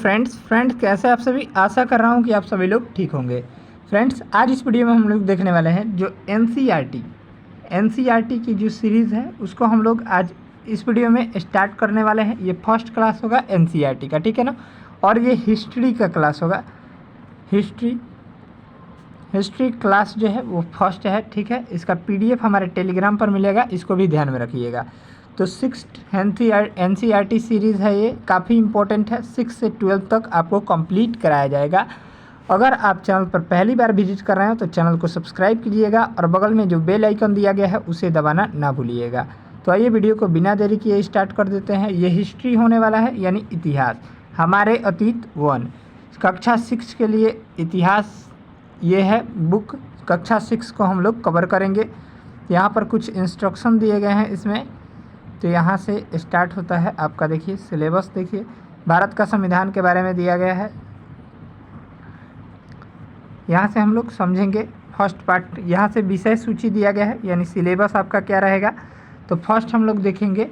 Friends कैसे आप सभी। आशा कर रहा हूँ कि आप सभी लोग ठीक होंगे। फ्रेंड्स आज इस वीडियो में हम लोग देखने वाले हैं जो एनसीईआरटी की जो सीरीज़ है उसको हम लोग आज इस वीडियो में स्टार्ट करने वाले हैं। ये फर्स्ट क्लास होगा एनसीईआरटी का, ठीक है ना। और ये हिस्ट्री का क्लास होगा। हिस्ट्री क्लास जो है वो फर्स्ट है, ठीक है। इसका पीडीएफ हमारे टेलीग्राम पर मिलेगा, इसको भी ध्यान में रखिएगा। तो 6th एनसीईआरटी सीरीज़ है, ये काफ़ी इंपॉर्टेंट है। 6 से 12 तक आपको कंप्लीट कराया जाएगा। अगर आप चैनल पर पहली बार विजिट कर रहे हो तो चैनल को सब्सक्राइब कीजिएगा और बगल में जो बेल आइकन दिया गया है उसे दबाना ना भूलिएगा। तो आइए वीडियो को बिना देरी किए स्टार्ट कर देते हैं। ये हिस्ट्री होने वाला है, यानी इतिहास, हमारे अतीत 1। कक्षा 6 के लिए इतिहास ये है बुक। कक्षा 6 को हम लोग कवर करेंगे। यहाँ पर कुछ इंस्ट्रक्शन दिए गए हैं इसमें। तो यहाँ से स्टार्ट होता है आपका, देखिए सिलेबस, देखिए भारत का संविधान के बारे में दिया गया है। यहाँ से हम लोग समझेंगे फर्स्ट पार्ट। यहाँ से विषय सूची दिया गया है, यानी सिलेबस आपका क्या रहेगा। तो फर्स्ट हम लोग देखेंगे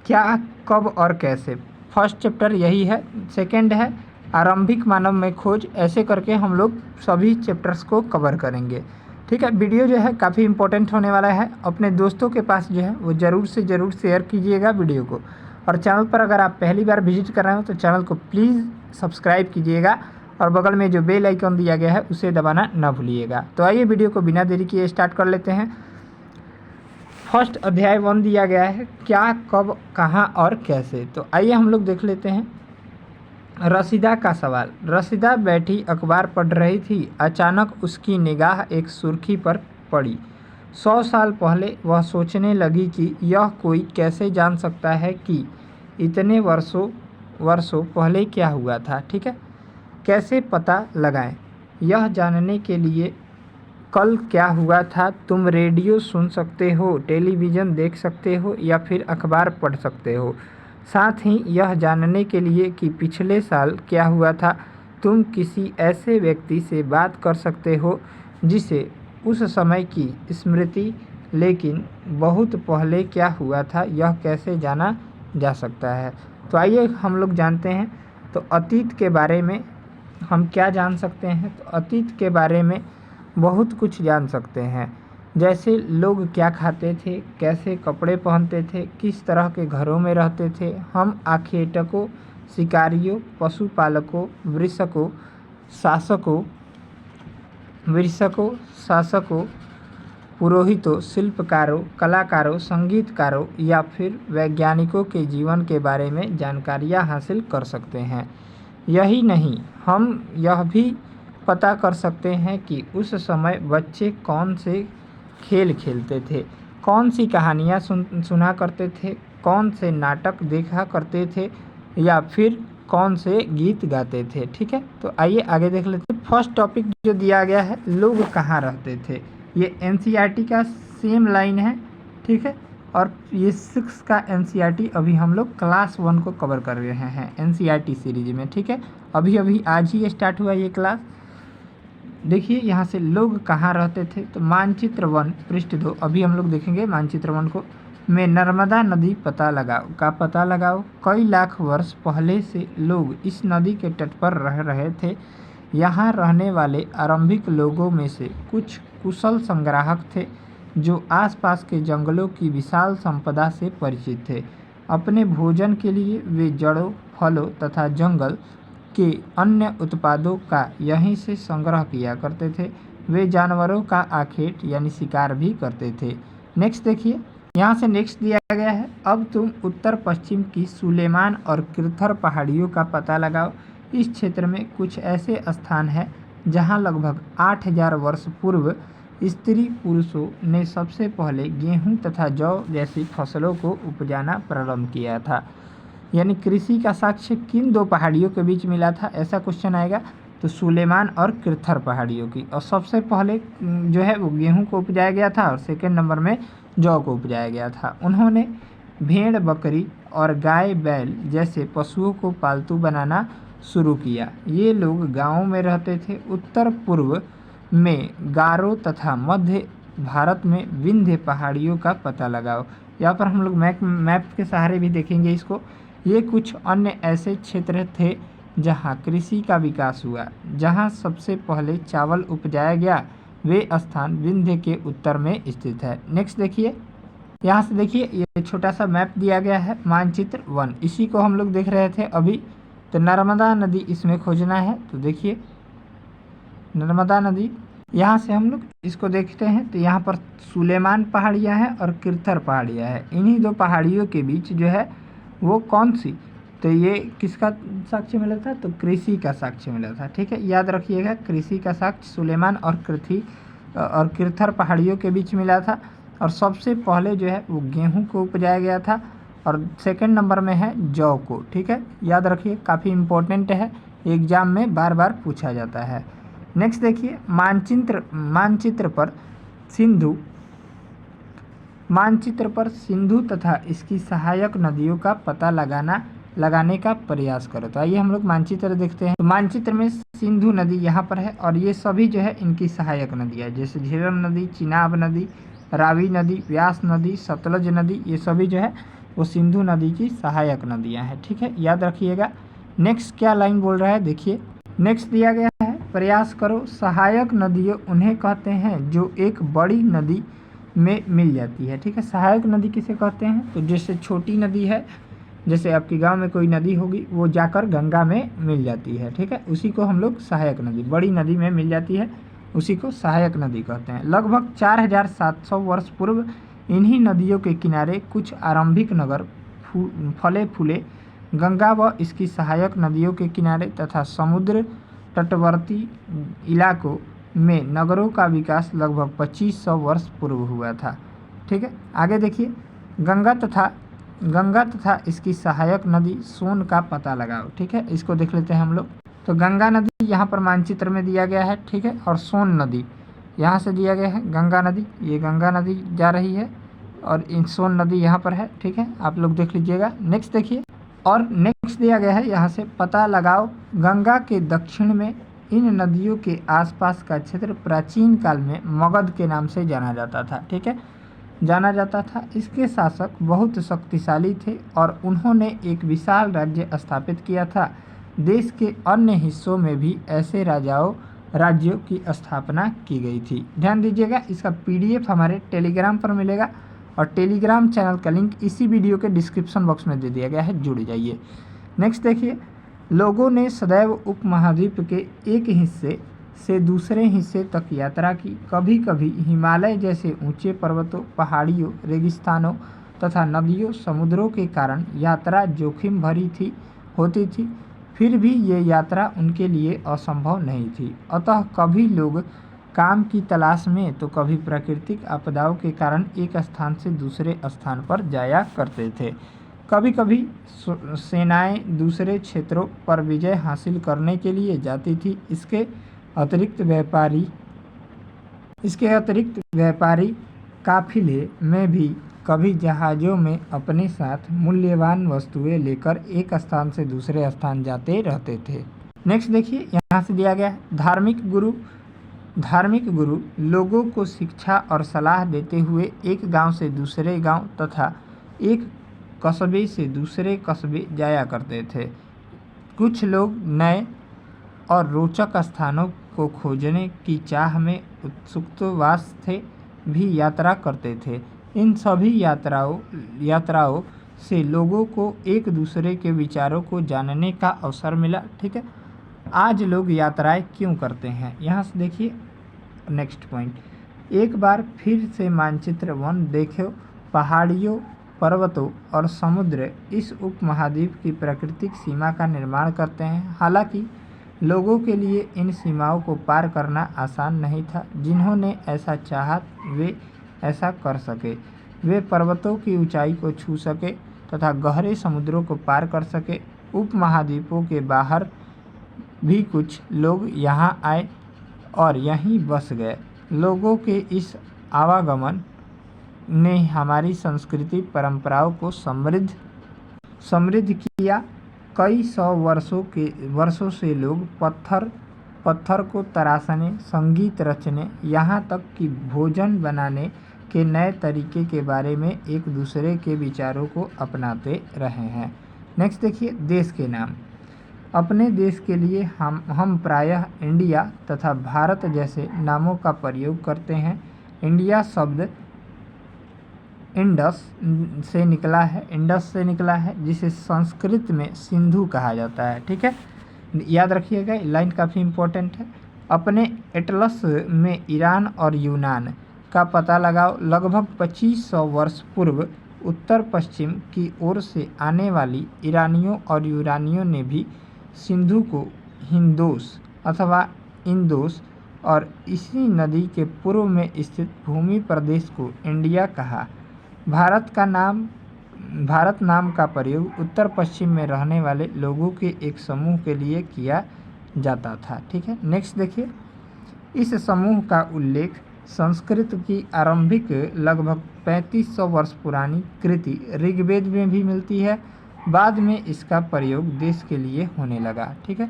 क्या, कब और कैसे। फर्स्ट चैप्टर यही है। सेकंड है आरंभिक मानव में खोज। ऐसे करके हम लोग सभी चैप्टर्स को कवर करेंगे, ठीक है। वीडियो जो है काफ़ी इंपॉर्टेंट होने वाला है। अपने दोस्तों के पास जो है वो ज़रूर से ज़रूर शेयर कीजिएगा वीडियो को। और चैनल पर अगर आप पहली बार विजिट कर रहे हो तो चैनल को प्लीज़ सब्सक्राइब कीजिएगा और बगल में जो बेल आइकन दिया गया है उसे दबाना ना भूलिएगा। तो आइए वीडियो को बिना देरी किए स्टार्ट कर लेते हैं। फर्स्ट अध्याय 1 दिया गया है, क्या, कब, कहाँ और कैसे। तो आइए हम लोग देख लेते हैं। रसीदा का सवाल। रसीदा बैठी अखबार पढ़ रही थी। अचानक उसकी निगाह एक सुर्खी पर पड़ी। 100 साल पहले वह सोचने लगी कि यह कोई कैसे जान सकता है कि इतने वर्षों पहले क्या हुआ था, ठीक है। कैसे पता लगाएं, यह जानने के लिए कल क्या हुआ था। तुम रेडियो सुन सकते हो, टेलीविज़न देख सकते हो या फिर अखबार पढ़ सकते हो। साथ ही यह जानने के लिए कि पिछले साल क्या हुआ था, तुम किसी ऐसे व्यक्ति से बात कर सकते हो जिसे उस समय की स्मृति, लेकिन बहुत पहले क्या हुआ था, यह कैसे जाना जा सकता है। तो आइए हम लोग जानते हैं। तो अतीत के बारे में हम क्या जान सकते हैं। तो अतीत के बारे में बहुत कुछ जान सकते हैं, जैसे लोग क्या खाते थे, कैसे कपड़े पहनते थे, किस तरह के घरों में रहते थे। हम आखेटकों, शिकारियों, पशुपालकों, शासकों, पुरोहितों, शिल्पकारों, कलाकारों, संगीतकारों या फिर वैज्ञानिकों के जीवन के बारे में जानकारियाँ हासिल कर सकते हैं। यही नहीं, हम यह भी पता कर सकते हैं कि उस समय बच्चे कौन से खेल खेलते थे, कौन सी कहानियाँ सुना करते थे, कौन से नाटक देखा करते थे या फिर कौन से गीत गाते थे, ठीक है। तो आइए आगे देख लेते हैं। फर्स्ट टॉपिक जो दिया गया है, लोग कहाँ रहते थे। ये एनसीईआरटी का सेम लाइन है, ठीक है। और ये 6 का एनसीईआरटी अभी हम लोग क्लास 1 को कवर कर रहे हैं एनसीईआरटी सीरीज में, ठीक है। अभी आज ही स्टार्ट हुआ ये क्लास। देखिए यहाँ से लोग कहाँ रहते थे। तो मानचित्र 1 पृष्ठ 2, अभी हम लोग देखेंगे मानचित्र 1 को। में नर्मदा नदी पता लगाओ। कई लाख वर्ष पहले से लोग इस नदी के तट पर रह रहे थे। यहाँ रहने वाले आरंभिक लोगों में से कुछ कुशल संग्राहक थे जो आसपास के जंगलों की विशाल संपदा से परिचित थे। अपने भोजन के लिए वे जड़ों, फलों तथा जंगल के अन्य उत्पादों का यहीं से संग्रह किया करते थे। वे जानवरों का आखेट यानी शिकार भी करते थे। नेक्स्ट देखिए, यहाँ से नेक्स्ट दिया गया है। अब तुम उत्तर पश्चिम की सुलेमान और किरथर पहाड़ियों का पता लगाओ। इस क्षेत्र में कुछ ऐसे स्थान हैं जहाँ लगभग 8000 वर्ष पूर्व स्त्री पुरुषों ने सबसे पहले गेहूँ तथा जौ जैसी फसलों को उपजाना प्रारंभ किया था। यानी कृषि का साक्ष्य किन 2 पहाड़ियों के बीच मिला था, ऐसा क्वेश्चन आएगा। तो सुलेमान और किरथर पहाड़ियों की। और सबसे पहले जो है वो गेहूं को उपजाया गया था और सेकंड नंबर में जौ को उपजाया गया था। उन्होंने भेड़, बकरी और गाय, बैल जैसे पशुओं को पालतू बनाना शुरू किया। ये लोग गाँवों में रहते थे। उत्तर पूर्व में गारो तथा मध्य भारत में विंध्य पहाड़ियों का पता लगाओ। यहाँ पर हम लोग मैप के सहारे भी देखेंगे इसको। ये कुछ अन्य ऐसे क्षेत्र थे जहाँ कृषि का विकास हुआ, जहाँ सबसे पहले चावल उपजाया गया, वे स्थान विंध्य के उत्तर में स्थित है। नेक्स्ट देखिए, यहाँ से देखिए ये छोटा सा मैप दिया गया है, मानचित्र 1, इसी को हम लोग देख रहे थे अभी। तो नर्मदा नदी इसमें खोजना है। तो देखिए नर्मदा नदी, यहाँ से हम लोग इसको देखते हैं तो यहाँ पर सुलेमान पहाड़ियाँ हैं और किरथर पहाड़ियाँ हैं। इन्हीं दो पहाड़ियों के बीच जो है वो कौन सी, तो ये किसका साक्ष्य मिला था, तो कृषि का साक्ष्य मिला था। ठीक है, याद रखिएगा, कृषि का साक्ष्य सुलेमान और किरथर पहाड़ियों के बीच मिला था। और सबसे पहले जो है वो गेहूं को उपजाया गया था और सेकंड नंबर में है जौ को। ठीक है, याद रखिए, काफ़ी इम्पोर्टेंट है, एग्जाम में बार बार पूछा जाता है। नेक्स्ट देखिए, मानचित्र पर सिंधु तथा इसकी सहायक नदियों का पता लगाने का प्रयास करो। तो आइए हम लोग मानचित्र देखते हैं। तो मानचित्र में सिंधु नदी यहाँ पर है और ये सभी जो है इनकी सहायक नदियाँ, जैसे झेलम नदी, चिनाब नदी, रावी नदी, व्यास नदी, सतलज नदी, ये सभी जो है वो सिंधु नदी की सहायक नदियाँ हैं। ठीक है, याद रखिएगा। नेक्स्ट क्या लाइन बोल रहा है, देखिए नेक्स्ट दिया गया है, प्रयास करो। सहायक नदियाँ उन्हें कहते हैं जो एक बड़ी नदी में मिल जाती है। ठीक है, सहायक नदी किसे कहते हैं, तो जैसे छोटी नदी है, जैसे आपके गांव में कोई नदी होगी वो जाकर गंगा में मिल जाती है। ठीक है, उसी को हम लोग सहायक नदी, बड़ी नदी में मिल जाती है, उसी को सहायक नदी कहते हैं। लगभग 4700 वर्ष पूर्व इन्हीं नदियों के किनारे कुछ आरंभिक नगर फले फूले। गंगा व इसकी सहायक नदियों के किनारे तथा समुद्र तटवर्ती इलाकों में नगरों का विकास लगभग 2500 वर्ष पूर्व हुआ था। ठीक है, आगे देखिए, गंगा तथा इसकी सहायक नदी सोन का पता लगाओ। ठीक है, इसको देख लेते हैं हम लोग। तो गंगा नदी यहाँ पर मानचित्र में दिया गया है। ठीक है, और सोन नदी यहाँ से दिया गया है। गंगा नदी, ये गंगा नदी जा रही है और इन सोन नदी यहाँ पर है। ठीक है, आप लोग देख लीजिएगा। नेक्स्ट देखिए, और नेक्स्ट दिया गया है यहाँ से, पता लगाओ गंगा के दक्षिण में इन नदियों के आसपास का क्षेत्र प्राचीन काल में मगध के नाम से जाना जाता था। ठीक है, जाना जाता था। इसके शासक बहुत शक्तिशाली थे और उन्होंने एक विशाल राज्य स्थापित किया था। देश के अन्य हिस्सों में भी ऐसे राज्यों की स्थापना की गई थी। ध्यान दीजिएगा, इसका PDF हमारे टेलीग्राम पर मिलेगा और टेलीग्राम चैनल का लिंक इसी वीडियो के डिस्क्रिप्शन बॉक्स में दे दिया गया है, जुड़ जाइए। नेक्स्ट देखिए, लोगों ने सदैव उपमहाद्वीप के एक हिस्से से दूसरे हिस्से तक यात्रा की। कभी कभी हिमालय जैसे ऊंचे पर्वतों, पहाड़ियों, रेगिस्तानों तथा नदियों, समुद्रों के कारण यात्रा जोखिम भरी होती थी। फिर भी ये यात्रा उनके लिए असंभव नहीं थी। अतः कभी लोग काम की तलाश में तो कभी प्राकृतिक आपदाओं के कारण एक स्थान से दूसरे स्थान पर जाया करते थे। कभी कभी सेनाएं दूसरे क्षेत्रों पर विजय हासिल करने के लिए जाती थी। इसके अतिरिक्त व्यापारी काफिले में भी कभी जहाज़ों में अपने साथ मूल्यवान वस्तुएं लेकर एक स्थान से दूसरे स्थान जाते रहते थे। नेक्स्ट देखिए, यहाँ से दिया गया है, धार्मिक गुरु लोगों को शिक्षा और सलाह देते हुए एक गांव से दूसरे गांव तथा एक कस्बे से दूसरे कस्बे जाया करते थे। कुछ लोग नए और रोचक स्थानों को खोजने की चाह में उत्सुकवास थे भी यात्रा करते थे। इन सभी यात्राओं से लोगों को एक दूसरे के विचारों को जानने का अवसर मिला। ठीक है, आज लोग यात्राएं क्यों करते हैं, यहाँ से देखिए नेक्स्ट पॉइंट। एक बार फिर से मानचित्र 1 देखो। पहाड़ियों, पर्वतों और समुद्र इस उपमहाद्वीप की प्राकृतिक सीमा का निर्माण करते हैं। हालांकि लोगों के लिए इन सीमाओं को पार करना आसान नहीं था। जिन्होंने ऐसा चाहा वे ऐसा कर सके। वे पर्वतों की ऊंचाई को छू सके तथा गहरे समुद्रों को पार कर सके। उपमहाद्वीपों के बाहर भी कुछ लोग यहाँ आए और यहीं बस गए। लोगों के इस आवागमन ने हमारी संस्कृति परंपराओं को समृद्ध किया। कई सौ वर्षों से लोग पत्थर को तराशने, संगीत रचने, यहाँ तक कि भोजन बनाने के नए तरीके के बारे में एक दूसरे के विचारों को अपनाते रहे हैं। नेक्स्ट देखिए, देश के नाम। अपने देश के लिए हम प्रायः इंडिया तथा भारत जैसे नामों का प्रयोग करते हैं। इंडिया शब्द इंडस से निकला है जिसे संस्कृत में सिंधु कहा जाता है। ठीक है, याद रखिएगा, लाइन काफ़ी इम्पोर्टेंट है। अपने एटलस में ईरान और यूनान का पता लगाओ। लगभग 2500 वर्ष पूर्व उत्तर पश्चिम की ओर से आने वाली ईरानियों और यूनानियों ने भी सिंधु को हिंदोस अथवा इंदोस और इसी नदी के पूर्व में स्थित भूमि प्रदेश को इंडिया कहा। भारत नाम का प्रयोग उत्तर पश्चिम में रहने वाले लोगों के एक समूह के लिए किया जाता था। ठीक है, नेक्स्ट देखिए, इस समूह का उल्लेख संस्कृत की आरंभिक लगभग 3500 वर्ष पुरानी कृति ऋग्वेद में भी मिलती है। बाद में इसका प्रयोग देश के लिए होने लगा। ठीक है,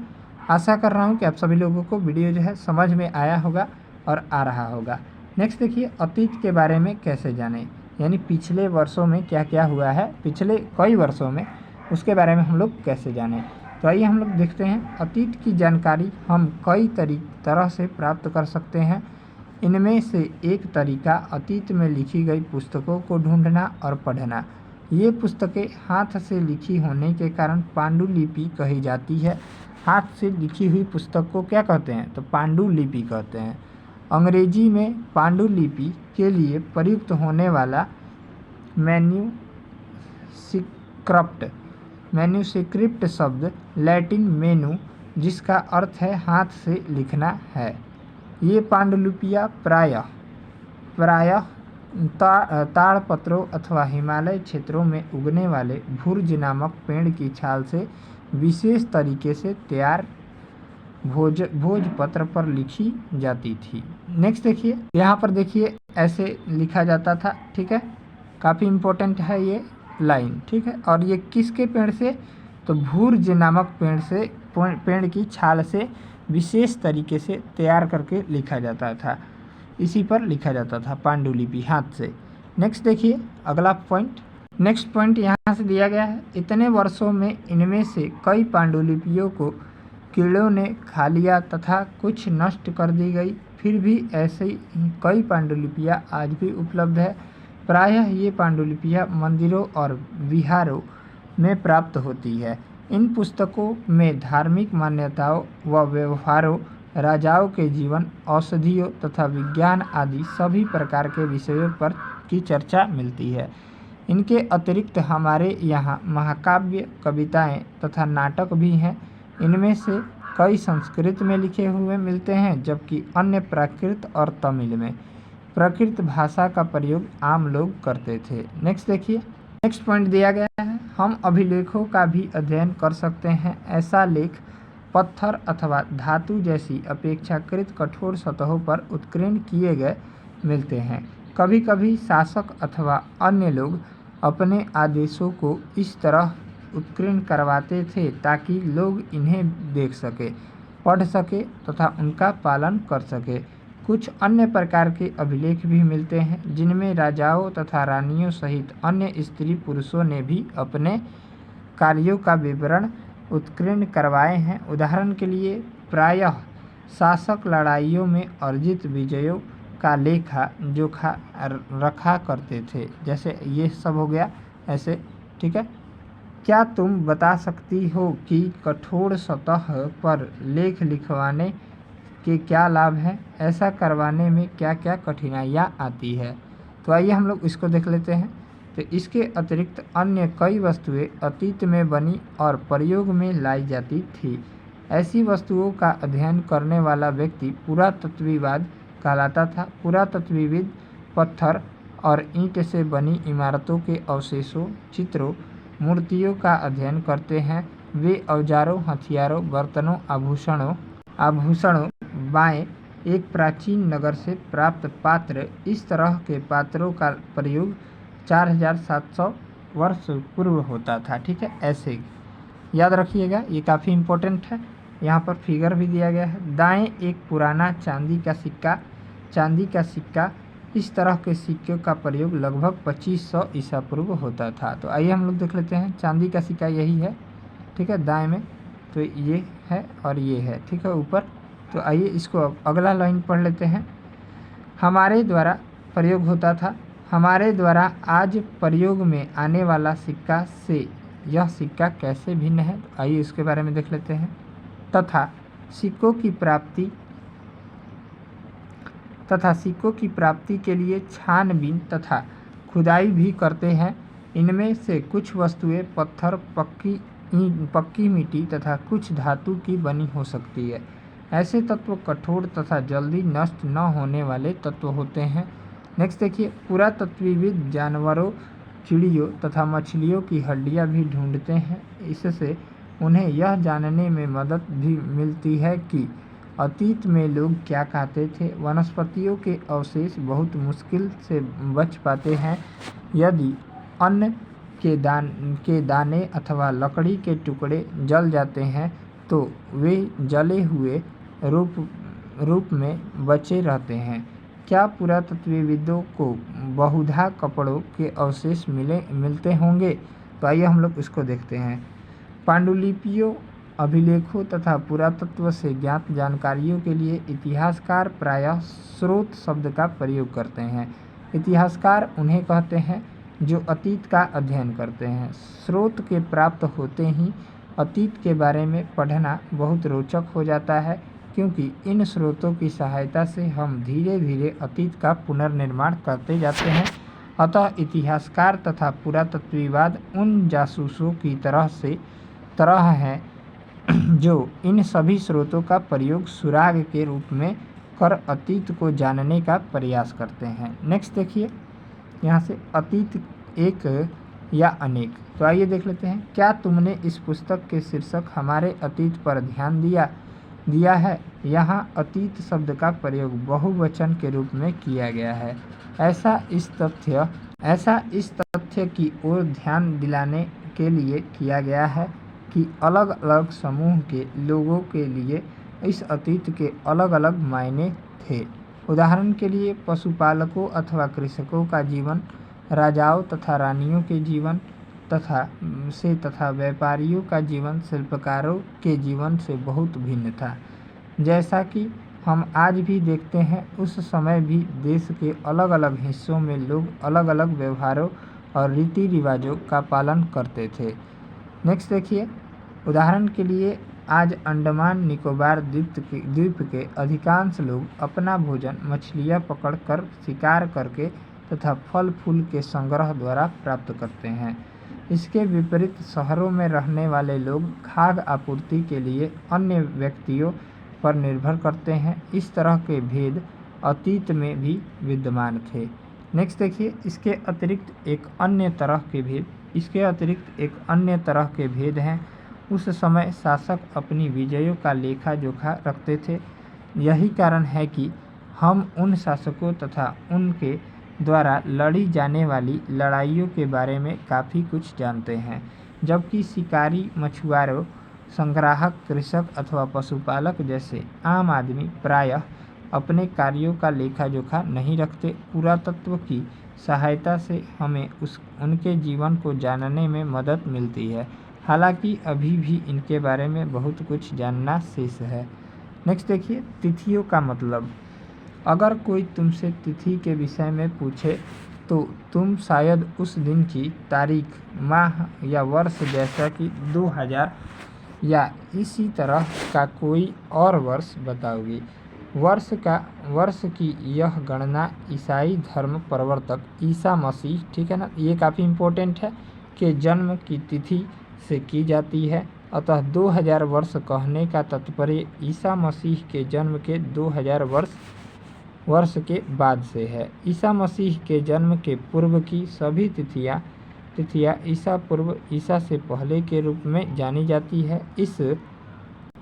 आशा कर रहा हूँ कि आप सभी लोगों को वीडियो जो है समझ में आया होगा और आ रहा होगा। नेक्स्ट देखिए, अतीत के बारे में कैसे जानें, यानी पिछले वर्षों में क्या क्या हुआ है, पिछले कई वर्षों में, उसके बारे में हम लोग कैसे जानें। तो आइए हम लोग देखते हैं। अतीत की जानकारी हम कई तरह से प्राप्त कर सकते हैं। इनमें से एक तरीका अतीत में लिखी गई पुस्तकों को ढूंढना और पढ़ना। ये पुस्तकें हाथ से लिखी होने के कारण पांडुलिपि कही जाती है। हाथ से लिखी हुई पुस्तक को क्या कहते हैं, तो पांडुलिपि कहते हैं। अंग्रेजी में पांडुलिपि के लिए प्रयुक्त होने वाला मैन्यूस्क्रिप्ट शब्द लैटिन मेनू, जिसका अर्थ है हाथ से लिखना है। ये पांडुलिपियाँ प्रायः ताड़पत्रों अथवा हिमालय क्षेत्रों में उगने भूर्ज भुर्ज नामक पेड़ की छाल से विशेष तरीके से तैयार भोजपत्र पर लिखी जाती थी। नेक्स्ट देखिए, यहाँ पर देखिए ऐसे लिखा जाता था। ठीक है, काफ़ी इम्पोर्टेंट है ये लाइन। ठीक है, और ये किसके पेड़ से, तो भुर्ज नामक पेड़ की छाल से विशेष तरीके से तैयार करके लिखा जाता था। इसी पर लिखा जाता था पांडुलिपि, हाथ से। नेक्स्ट देखिए अगला पॉइंट। नेक्स्ट पॉइंट यहाँ से दिया गया है, इतने वर्षों में इनमें से कई पांडुलिपियों को कीड़ों ने खा लिया तथा कुछ नष्ट कर दी गई। फिर भी ऐसे ही कई पांडुलिपियाँ आज भी उपलब्ध है। प्रायः ये पांडुलिपियाँ मंदिरों और विहारों में प्राप्त होती है। इन पुस्तकों में धार्मिक मान्यताओं व व्यवहारों, राजाओं के जीवन, औषधियों तथा विज्ञान आदि सभी प्रकार के विषयों पर की चर्चा मिलती है। इनके अतिरिक्त हमारे यहाँ महाकाव्य, कविताएं तथा नाटक भी हैं। इनमें से कई संस्कृत में लिखे हुए मिलते हैं, जबकि अन्य प्राकृत और तमिल में। प्राकृत भाषा का प्रयोग आम लोग करते थे। नेक्स्ट देखिए, नेक्स्ट पॉइंट दिया गया है, हम अभिलेखों का भी अध्ययन कर सकते हैं। ऐसा लेख पत्थर अथवा धातु जैसी अपेक्षाकृत कठोर सतहों पर उत्कीर्ण किए गए मिलते हैं। कभी कभी शासक अथवा अन्य लोग अपने आदेशों को इस तरह उत्कीर्ण करवाते थे ताकि लोग इन्हें देख सके, पढ़ सके तथा उनका पालन कर सके। कुछ अन्य प्रकार के अभिलेख भी मिलते हैं जिनमें राजाओं तथा रानियों सहित अन्य स्त्री पुरुषों ने भी अपने कार्यों का विवरण उत्कीर्ण करवाए हैं। उदाहरण के लिए प्रायः शासक लड़ाइयों में अर्जित विजयों का लेखा जोखा रखा करते थे। जैसे ये सब हो गया ऐसे। ठीक है, क्या तुम बता सकती हो कि कठोर सतह पर लेख लिखवाने के क्या लाभ हैं? ऐसा करवाने में क्या क्या कठिनाइयाँ आती है? तो आइए हम लोग इसको देख लेते हैं। तो इसके अतिरिक्त अन्य कई वस्तुएं अतीत में बनी और प्रयोग में लाई जाती थी। ऐसी वस्तुओं का अध्ययन करने वाला व्यक्ति पुरातत्वविद कहलाता था। पुरातत्वविद पत्थर और ईंट से बनी इमारतों के अवशेषों, चित्रों, मूर्तियों का अध्ययन करते हैं। वे औजारों, हथियारों, बर्तनों, आभूषणों बाएं एक प्राचीन नगर से प्राप्त पात्र, इस तरह के पात्रों का प्रयोग 4700 वर्ष पूर्व होता था। ठीक है, ऐसे याद रखिएगा, ये काफ़ी इम्पोर्टेंट है। यहाँ पर फिगर भी दिया गया है। दाएं एक पुराना चांदी का सिक्का, इस तरह के सिक्कों का प्रयोग लगभग 2500 ईसा पूर्व होता था। तो आइए हम लोग देख लेते हैं। चांदी का सिक्का यही है। ठीक है, दाएं में। तो ये है और ये है, ठीक है ऊपर। तो आइए इसको अब अगला लाइन पढ़ लेते हैं। हमारे द्वारा प्रयोग होता था, हमारे द्वारा आज प्रयोग में आने वाला सिक्का से यह सिक्का कैसे भिन्न है। तो आइए इसके बारे में देख लेते हैं। तथा सिक्कों की प्राप्ति के लिए छानबीन तथा खुदाई भी करते हैं। इनमें से कुछ वस्तुएं पत्थर, पक्की मिट्टी तथा कुछ धातु की बनी हो सकती है। ऐसे तत्व कठोर तथा जल्दी नष्ट न होने वाले तत्व होते हैं। नेक्स्ट देखिए, पुरातत्वविद जानवरों, चिड़ियों तथा मछलियों की हड्डियां भी ढूंढते हैं। इससे उन्हें यह जानने में मदद भी मिलती है कि अतीत में लोग क्या खाते थे। वनस्पतियों के अवशेष बहुत मुश्किल से बच पाते हैं। यदि अन्न के दाने अथवा लकड़ी के टुकड़े जल जाते हैं तो वे जले हुए रूप में बचे रहते हैं। क्या पुरातत्वविदों को बहुधा कपड़ों के अवशेष मिलते होंगे। तो आइए हम लोग इसको देखते हैं। पांडुलिपियों, अभिलेखों तथा पुरातत्व से ज्ञात जानकारियों के लिए इतिहासकार प्रायः स्रोत शब्द का प्रयोग करते हैं। इतिहासकार उन्हें कहते हैं जो अतीत का अध्ययन करते हैं। स्रोत के प्राप्त होते ही अतीत के बारे में पढ़ना बहुत रोचक हो जाता है, क्योंकि इन स्रोतों की सहायता से हम धीरे धीरे अतीत का पुनर्निर्माण करते जाते हैं। अतः इतिहासकार तथा पुरातत्वविद उन जासूसों की तरह हैं जो इन सभी स्रोतों का प्रयोग सुराग के रूप में कर अतीत को जानने का प्रयास करते हैं। नेक्स्ट देखिए यहाँ से, अतीत एक या अनेक। तो आइए देख लेते हैं। क्या तुमने इस पुस्तक के शीर्षक हमारे अतीत पर ध्यान दिया है। यहाँ अतीत शब्द का प्रयोग बहुवचन के रूप में किया गया है। ऐसा इस तथ्य की ओर ध्यान दिलाने के लिए किया गया है कि अलग अलग समूह के लोगों के लिए इस अतीत के अलग अलग मायने थे। उदाहरण के लिए पशुपालकों अथवा कृषकों का जीवन राजाओं तथा रानियों के जीवन तथा व्यापारियों का जीवन शिल्पकारों के जीवन से बहुत भिन्न था। जैसा कि हम आज भी देखते हैं, उस समय भी देश के अलग अलग हिस्सों में लोग अलग अलग व्यवहारों और रीति रिवाजों का पालन करते थे। नेक्स्ट देखिए, उदाहरण के लिए आज अंडमान निकोबार द्वीप के अधिकांश लोग अपना भोजन मछलियाँ पकड़कर, शिकार करके तथा फल फूल के संग्रह द्वारा प्राप्त करते हैं। इसके विपरीत शहरों में रहने वाले लोग खाद्य आपूर्ति के लिए अन्य व्यक्तियों पर निर्भर करते हैं। इस तरह के भेद अतीत में भी विद्यमान थे। नेक्स्ट देखिए, इसके अतिरिक्त एक अन्य तरह के भेद हैं। उस समय शासक अपनी विजयों का लेखा जोखा रखते थे। यही कारण है कि हम उन शासकों तथा उनके द्वारा लड़ी जाने वाली लड़ाइयों के बारे में काफ़ी कुछ जानते हैं, जबकि शिकारी, मछुआरों, संग्राहक, कृषक अथवा पशुपालक जैसे आम आदमी प्रायः अपने कार्यों का लेखा जोखा नहीं रखते। पुरातत्व की सहायता से हमें उनके जीवन को जानने में मदद मिलती है, हालांकि अभी भी इनके बारे में बहुत कुछ जानना शेष है। नेक्स्ट देखिए, तिथियों का मतलब। अगर कोई तुमसे तिथि के विषय में पूछे तो तुम शायद उस दिन की तारीख, माह या वर्ष जैसा कि 2000 या इसी तरह का कोई और वर्ष बताओगे। वर्ष की यह गणना ईसाई धर्म प्रवर्तक ईसा मसीह, ठीक है ना, ये काफ़ी इम्पोर्टेंट है, के जन्म की तिथि से की जाती है। अतः 2000 वर्ष कहने का तात्पर्य ईसा मसीह के जन्म के 2000 वर्ष के बाद से है। ईसा मसीह के जन्म के पूर्व की सभी तिथियां ईसा से पहले के रूप में जानी जाती है।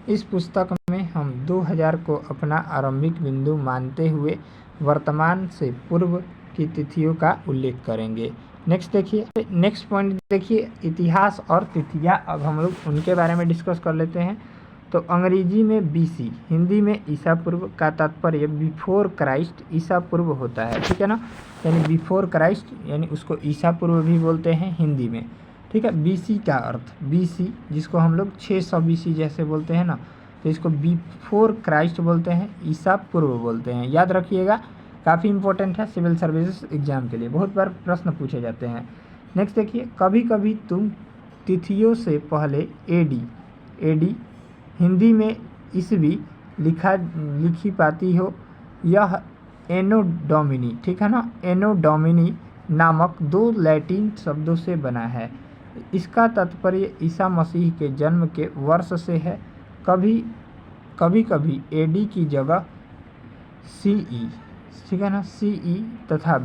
इस पुस्तक में हम 2000 को अपना आरंभिक बिंदु मानते हुए वर्तमान से पूर्व की तिथियों का उल्लेख करेंगे। नेक्स्ट देखिए, नेक्स्ट पॉइंट देखिए, इतिहास और तिथियां। अब हम लोग उनके बारे में डिस्कस कर लेते हैं। तो अंग्रेजी में BC, हिंदी में ईसा पूर्व का तात्पर्य बिफोर क्राइस्ट, ईसा पूर्व होता है, ठीक है ना, यानी बिफोर क्राइस्ट, यानी उसको ईसा पूर्व भी बोलते हैं हिंदी में। ठीक है। बीसी का अर्थ, बीसी जिसको हम लोग 600 बीसी जैसे बोलते हैं ना, तो इसको बिफोर क्राइस्ट बोलते हैं, ईसा पूर्व बोलते हैं। याद रखिएगा, काफ़ी इंपॉर्टेंट है सिविल सर्विसेज एग्जाम के लिए, बहुत बार प्रश्न पूछे जाते हैं। नेक्स्ट देखिए, कभी कभी तुम तिथियों से पहले एडी हिंदी में ईसवी लिखी पाती हो। यह एनो डोमिनी, ठीक है ना, एनो डोमिनी नामक 2 लैटिन शब्दों से बना है। इसका तात्पर्य ईसा मसीह के जन्म के वर्ष से है। कभी कभी एडी की जगह सीई, ठीक है ना, सीई तथा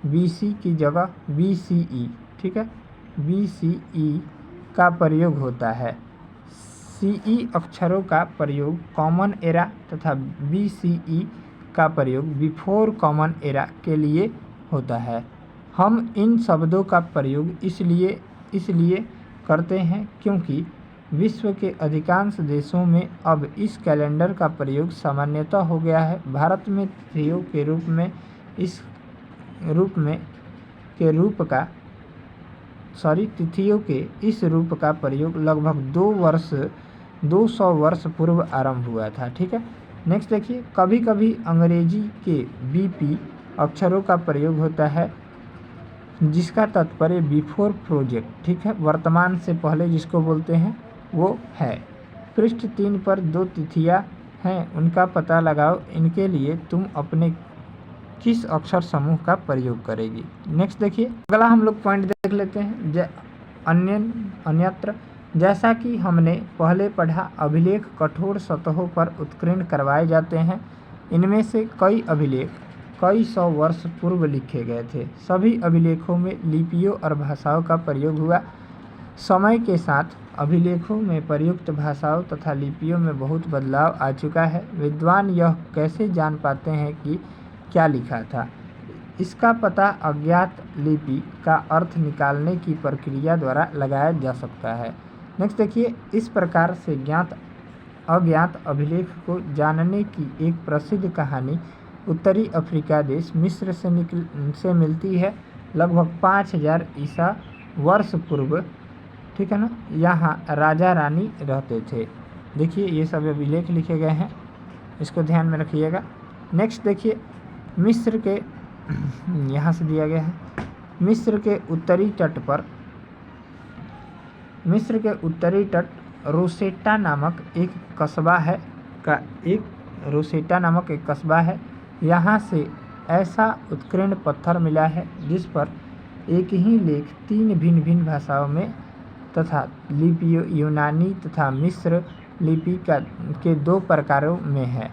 बीसी की जगह बीसीई, ठीक है, बीसीई का प्रयोग होता है। सीई अक्षरों का प्रयोग कॉमन एरा तथा बीसीई का प्रयोग बिफोर कॉमन एरा के लिए होता है। हम इन शब्दों का प्रयोग इसलिए करते हैं क्योंकि विश्व के अधिकांश देशों में अब इस कैलेंडर का प्रयोग सामान्यतः हो गया है। भारत में तिथियों के इस रूप का प्रयोग लगभग 200 वर्ष पूर्व आरंभ हुआ था, ठीक है। नेक्स्ट देखिए, कभी कभी अंग्रेजी के बीपी अक्षरों का प्रयोग होता है जिसका तात्पर्य बिफोर प्रोजेक्ट, ठीक है, वर्तमान से पहले जिसको बोलते हैं वो है। पृष्ठ 3 पर 2 तिथियां हैं, उनका पता लगाओ। इनके लिए तुम अपने किस अक्षर समूह का प्रयोग करेगी। नेक्स्ट देखिए, अगला हम लोग पॉइंट देख लेते हैं, अन्यत्र। जैसा कि हमने पहले पढ़ा, अभिलेख कठोर सतहों पर उत्कीर्ण करवाए जाते हैं। इनमें से कई अभिलेख कई 100 वर्ष पूर्व लिखे गए थे। सभी अभिलेखों में लिपियों और भाषाओं का प्रयोग हुआ। समय के साथ अभिलेखों में प्रयुक्त भाषाओं तथा लिपियों में बहुत बदलाव आ चुका है। विद्वान यह कैसे जान पाते हैं कि क्या लिखा था? इसका पता अज्ञात लिपि का अर्थ निकालने की प्रक्रिया द्वारा लगाया जा सकता है। नेक्स्ट देखिए, इस प्रकार से अज्ञात अभिलेख को जानने की एक प्रसिद्ध कहानी उत्तरी अफ्रीका देश मिस्र से मिलती है। लगभग 5000 ईसा वर्ष पूर्व, ठीक है ना, यहाँ राजा रानी रहते थे। देखिए ये सब अभिलेख लिखे गए हैं, इसको ध्यान में रखिएगा। नेक्स्ट देखिए, मिस्र के यहाँ से दिया गया है, मिस्र के उत्तरी तट रोसेटा नामक एक कस्बा है। यहाँ से ऐसा उत्कीर्ण पत्थर मिला है जिस पर एक ही लेख 3 भिन्न भाषाओं में तथा लिपियों यूनानी तथा मिस्र लिपि के 2 प्रकारों में है।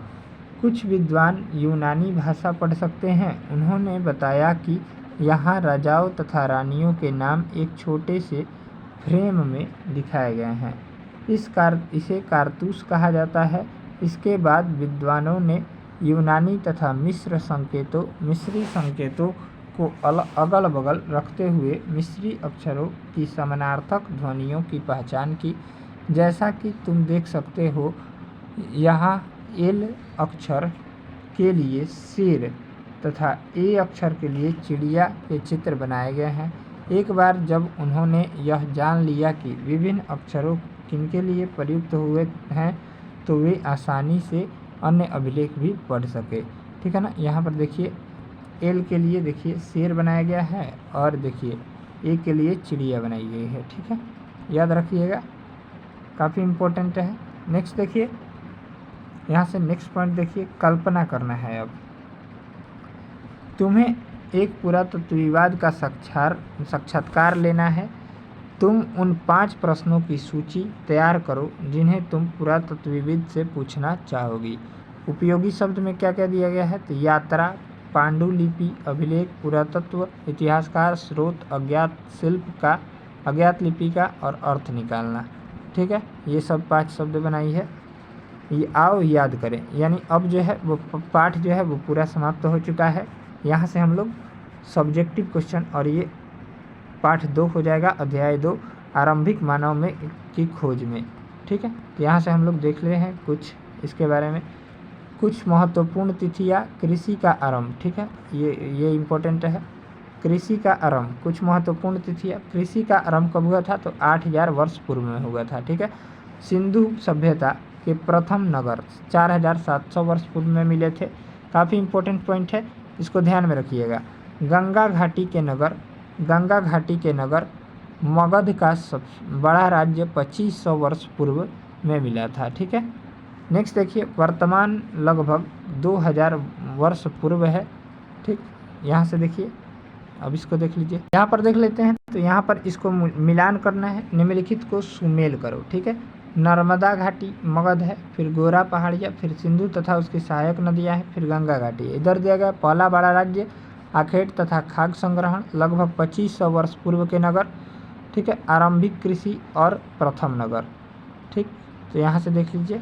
कुछ विद्वान यूनानी भाषा पढ़ सकते हैं। उन्होंने बताया कि यहाँ राजाओं तथा रानियों के नाम एक छोटे से फ्रेम में दिखाए गए हैं। इसे कारतूस कहा जाता है। इसके बाद विद्वानों ने यूनानी तथा मिस्री संकेतों को अगल बगल रखते हुए मिस्री अक्षरों की समानार्थक ध्वनियों की पहचान की। जैसा कि तुम देख सकते हो, यहाँ एल अक्षर के लिए शेर तथा ए अक्षर के लिए चिड़िया के चित्र बनाए गए हैं। एक बार जब उन्होंने यह जान लिया कि विभिन्न अक्षरों किनके लिए प्रयुक्त हुए हैं, तो वे आसानी से अन्य अभिलेख भी पढ़ सके, ठीक है ना। यहाँ पर देखिए, एल के लिए देखिए शेर बनाया गया है और देखिए ए के लिए चिड़िया बनाई गई है, ठीक है, याद रखिएगा, काफ़ी इम्पोर्टेंट है। नेक्स्ट देखिए, यहाँ से नेक्स्ट पॉइंट देखिए, कल्पना करना है। अब तुम्हें एक पुरातत्वविद का साक्षात्कार लेना है। तुम उन 5 प्रश्नों की सूची तैयार करो जिन्हें तुम पुरातत्वविद से पूछना चाहोगी। उपयोगी शब्द में क्या क्या दिया गया है? तो यात्रा, पांडुलिपि, अभिलेख, पुरातत्व, इतिहासकार, स्रोत, अज्ञात लिपि का और अर्थ निकालना, ठीक है। ये सब 5 शब्द बनाई है। ये आओ याद करें। यानी अब जो है वो पाठ जो है वो पूरा समाप्त हो चुका है। यहाँ से हम लोग सब्जेक्टिव क्वेश्चन और ये पाठ 2 हो जाएगा, अध्याय 2 आरंभिक मानव में की खोज में, ठीक है। तो यहाँ से हम लोग देख रहे हैं कुछ इसके बारे में, कुछ महत्वपूर्ण तिथियाँ, कृषि का आरंभ, ठीक है, ये इम्पोर्टेंट है। कृषि का आरंभ, कुछ महत्वपूर्ण तिथियाँ। कृषि का आरंभ कब हुआ था? तो 8000 वर्ष पूर्व में हुआ था। ठीक है। सिंधु सभ्यता के प्रथम नगर 4700 वर्ष पूर्व में मिले थे। काफ़ी इंपॉर्टेंट पॉइंट है, इसको ध्यान में रखिएगा। गंगा घाटी के नगर मगध का सबसे बड़ा राज्य 2500 वर्ष पूर्व में मिला था। ठीक है। नेक्स्ट देखिए, वर्तमान लगभग 2000 वर्ष पूर्व है। ठीक, यहाँ से देखिए, अब इसको देख लीजिए, यहाँ पर देख लेते हैं। तो यहाँ पर इसको मिलान करना है, निम्नलिखित को सुमेल करो। ठीक है। नर्मदा घाटी मगध है, फिर गोरा पहाड़िया, फिर सिंधु तथा उसकी सहायक नदियाँ हैं, फिर गंगा घाटी। इधर दिया गया पहला बड़ा राज्य आखेट तथा खाद्य संग्रहण, लगभग 2500 वर्ष पूर्व के नगर। ठीक है। आरंभिक कृषि और प्रथम नगर। ठीक, तो यहाँ से देख लीजिए,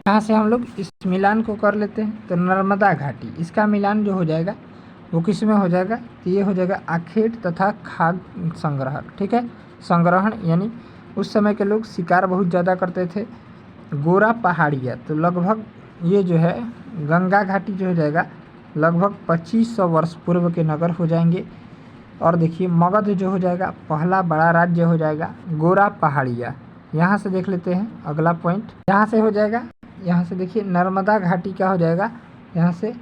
यहाँ से हम लोग इस मिलान को कर लेते हैं। तो नर्मदा घाटी, इसका मिलान जो हो जाएगा वो किस में हो जाएगा? तो ये हो जाएगा आखेट तथा खाद्य संग्रहक। ठीक है। संग्रहण यानी उस समय के लोग शिकार बहुत ज़्यादा करते थे। गोरा पहाड़िया, तो लगभग ये जो है गंगा घाटी जो हो जाएगा लगभग 2500 वर्ष पूर्व के नगर हो जाएंगे। और देखिए मगध जो हो जाएगा पहला बड़ा राज्य हो जाएगा। गोरा पहाड़िया, यहाँ से देख लेते हैं अगला पॉइंट, यहाँ से हो जाएगा। यहाँ से देखिए नर्मदा घाटी क्या हो जाएगा? यहाँ से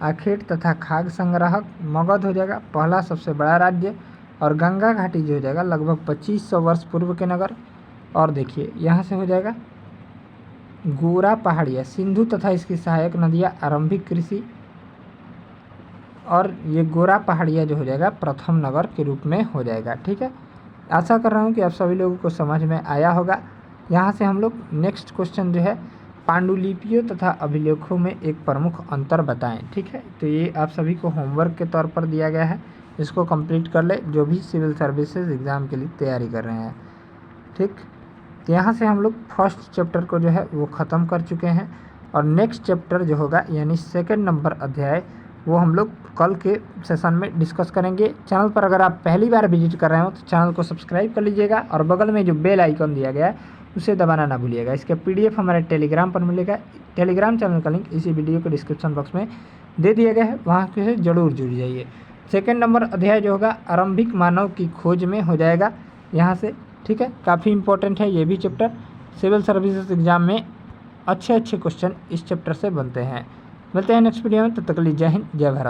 आखेट तथा खाद्य संग्राहक। मगध हो जाएगा पहला सबसे बड़ा राज्य, और गंगा घाटी जो हो जाएगा लगभग 2500 वर्ष पूर्व के नगर। और देखिए यहाँ से हो जाएगा गोरा पहाड़िया, सिंधु तथा इसकी सहायक नदियाँ, आरंभिक कृषि। और ये गोरा पहाड़िया जो हो जाएगा प्रथम नगर के रूप में हो जाएगा। ठीक है। आशा कर रहा हूँ कि आप सभी लोगों को समझ में आया होगा। यहाँ से हम लोग नेक्स्ट क्वेश्चन जो है, पांडुलिपियों तथा अभिलेखों में एक प्रमुख अंतर बताएं। ठीक है। तो ये आप सभी को होमवर्क के तौर पर दिया गया है, इसको कंप्लीट कर ले जो भी सिविल सर्विसेज एग्ज़ाम के लिए तैयारी कर रहे हैं। ठीक, तो यहाँ से हम लोग फर्स्ट चैप्टर को जो है वो ख़त्म कर चुके हैं, और नेक्स्ट चैप्टर जो होगा यानी सेकंड नंबर अध्याय वो हम लोग कल के सेशन में डिस्कस करेंगे। चैनल पर अगर आप पहली बार विजिट कर रहे हो तो चैनल को सब्सक्राइब कर लीजिएगा, और बगल में जो बेल आइकन दिया गया है उसे दबाना ना भूलिएगा। इसका PDF हमारे टेलीग्राम पर मिलेगा। टेलीग्राम चैनल का लिंक इसी वीडियो के डिस्क्रिप्शन बॉक्स में दे दिया गया है, वहाँ से ज़रूर जुड़ जाइए। सेकंड नंबर अध्याय जो होगा आरंभिक मानव की खोज में हो जाएगा यहाँ से। ठीक है। काफ़ी इंपॉर्टेंट है ये भी चैप्टर, सिविल सर्विसेज एग्ज़ाम में अच्छे क्वेश्चन इस चैप्टर से बनते हैं। मिलते हैं नेक्स्ट वीडियो में, तब तक के लिए जय हिंद, जय भारत।